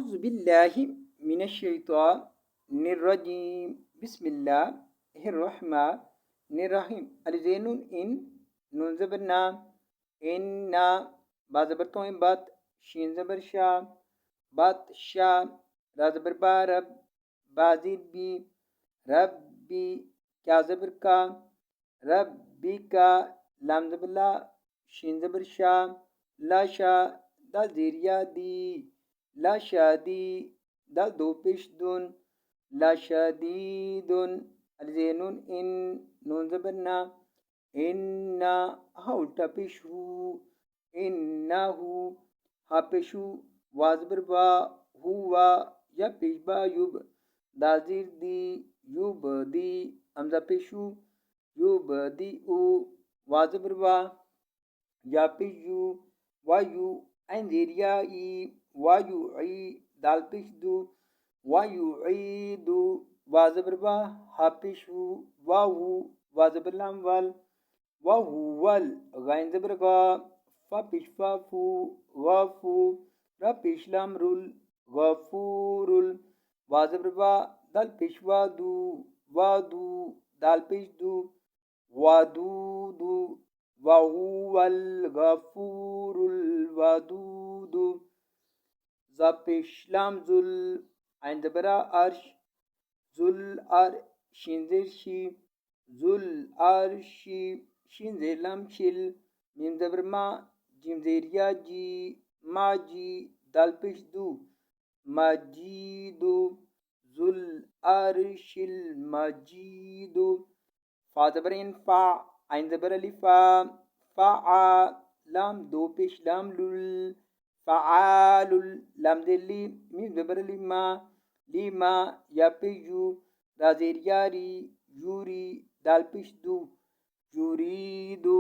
أعوذ بالله من الشيطان الرجيم. بسم الله الرحمن الرحيم. الزين إن نون زبرنا إن با زبرتوں بات شين زبر شا بات شا را زبر با رب بازید بی ربی کیا زبر کا ربی کا لام زبر لا شين زبر شا لا شا دا زیریا دی لا شادی دا دو پیش دون لا شادیدون. الزینون ان نون زبرنا ان ہا الٹا پیش ہو انہو ہا پیش ہو وازبر با ہوا یا پیش با یوب دا زیر دی یوب دی امزا پیش ہو یوب دی او وازبر با یا پیش یو وایو این زیریا ای وایعی دال پیش دو وایعیدو وازبر با ہا پیش ہو واہو وازبر لام وال واہول غین زبر غا فا پیش فا فو غافو را پیش لام رول غفورل وازبر با دال پیش وادو وادو دال پیش دو وادودو وهو الغفور الودود. ذا پیش لام ذل عین زبرا عرش ذل شین زیر شی ذل عرشی شین زیر لام شل میم زبر ما جیم زیر یا جی ما جی دال پیش دو مجیدو ذل عرش المجیدو. فا زبر فا عین زبر الفا فعا لام دو پیش لام لل فعال لام دلی میم زبر لما لما یا پیجو دا زیر یاری یوری دال پیش دو یوریدو